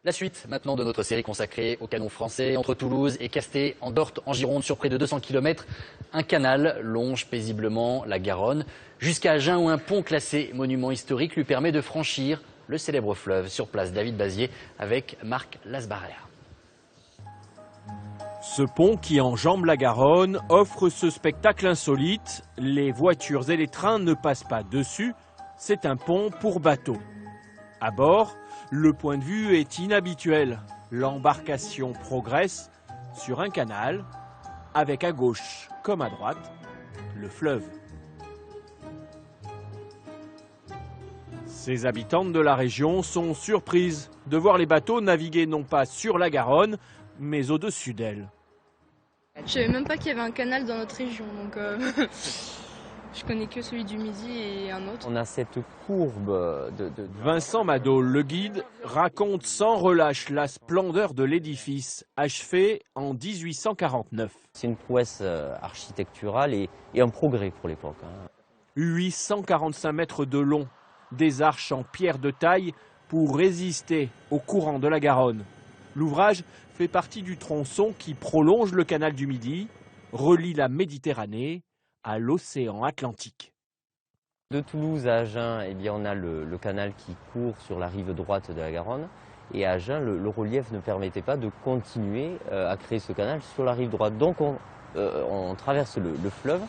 La suite maintenant de notre série consacrée au canon français. Entre Toulouse et Casté, en Dorte, en Gironde, sur près de 200 km, un canal longe paisiblement la Garonne jusqu'à Agen où un pont classé monument historique lui permet de franchir le célèbre fleuve. Sur place, David Bazier avec Marc Lasbarrer. Ce pont qui enjambe la Garonne offre ce spectacle insolite. Les voitures et les trains ne passent pas dessus. C'est un pont pour bateaux. À bord, le point de vue est inhabituel. L'embarcation progresse sur un canal, avec à gauche comme à droite, le fleuve. Ces habitantes de la région sont surprises de voir les bateaux naviguer non pas sur la Garonne, mais au-dessus d'elle. Je savais même pas qu'il y avait un canal dans notre région, donc je connais que celui du Midi et un autre. On a cette courbe Vincent Madol, le guide, raconte sans relâche la splendeur de l'édifice, achevé en 1849. C'est une prouesse architecturale et un progrès pour l'époque. 845 mètres de long, des arches en pierre de taille pour résister au courant de la Garonne. L'ouvrage fait partie du tronçon qui prolonge le canal du Midi, relie la Méditerranée à l'océan Atlantique. De Toulouse à Agen, eh bien, on a le canal qui court sur la rive droite de la Garonne. Et à Agen, le relief ne permettait pas de continuer à créer ce canal sur la rive droite. Donc on traverse le fleuve.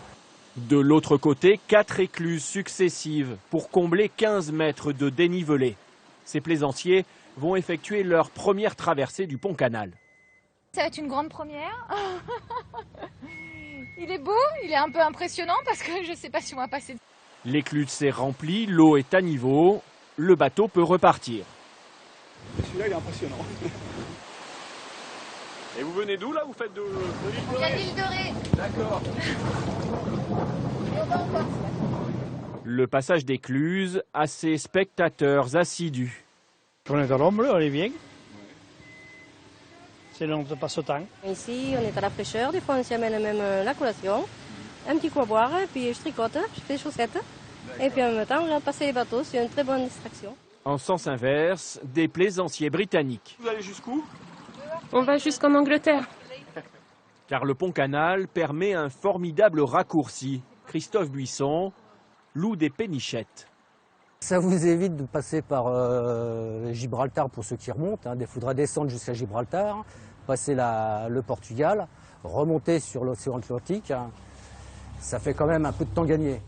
De l'autre côté, 4 écluses successives pour combler 15 mètres de dénivelé. Ces plaisanciers vont effectuer leur première traversée du pont-canal. Ça va être une grande première. Il est beau, il est un peu impressionnant parce que je ne sais pas si on va passer. L'écluse s'est remplie, l'eau est à niveau, le bateau peut repartir. Celui-là, il est impressionnant. Et vous venez d'où là? Vous faites de l'île de On vient de l'île de Ré. D'accord. Le passage d'écluse a ses spectateurs assidus. On est à l'ombre, on est bien. Sinon, on passe au temps. Ici, on est à la fraîcheur. Des fois, on s'y amène même la collation. Un petit coup à boire, et puis je tricote, je fais des chaussettes. Et puis en même temps, on va passer les bateaux. C'est une très bonne distraction. En sens inverse, des plaisanciers britanniques. Vous allez jusqu'où? On va jusqu'en Angleterre. Car le pont-canal permet un formidable raccourci. Christophe Buisson loue des pénichettes. Ça vous évite de passer par Gibraltar pour ceux qui remontent. Il faudra descendre jusqu'à Gibraltar, passer le Portugal, remonter sur l'océan Atlantique. Ça fait quand même un peu de temps gagné.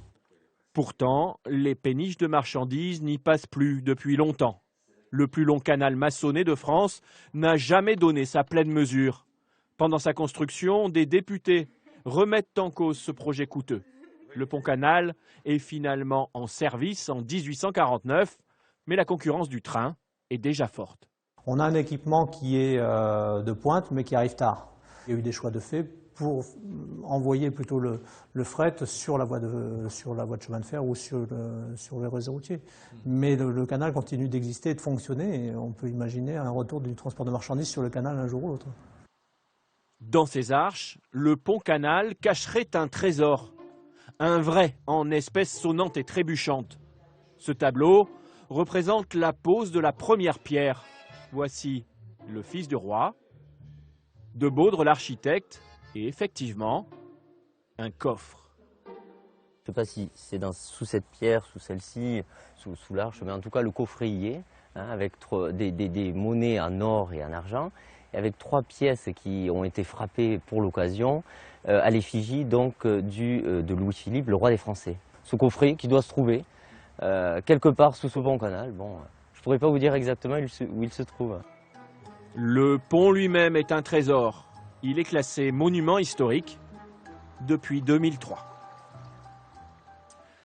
Pourtant, les péniches de marchandises n'y passent plus depuis longtemps. Le plus long canal maçonné de France n'a jamais donné sa pleine mesure. Pendant sa construction, des députés remettent en cause ce projet coûteux. Le pont-canal est finalement en service en 1849, mais la concurrence du train est déjà forte. On a un équipement qui est de pointe, mais qui arrive tard. Il y a eu des choix de fait pour envoyer plutôt le fret sur la voie de chemin de fer ou sur le réseau routier. Mais le canal continue d'exister et de fonctionner, et on peut imaginer un retour du transport de marchandises sur le canal un jour ou l'autre. Dans ces arches, le pont-canal cacherait un trésor. Un vrai en espèces sonnantes et trébuchantes. Ce tableau représente la pose de la première pierre. Voici le fils du roi, de Baudre l'architecte, et effectivement, un coffre. Je ne sais pas si c'est sous cette pierre, sous celle-ci, sous l'arche, mais en tout cas le coffret y est, avec des monnaies en or et en argent, et avec 3 pièces qui ont été frappées pour l'occasion, à l'effigie donc de Louis-Philippe, le roi des Français. Ce coffret qui doit se trouver quelque part sous ce pont-canal. Bon, je ne pourrais pas vous dire exactement où il se trouve. Le pont lui-même est un trésor. Il est classé monument historique depuis 2003.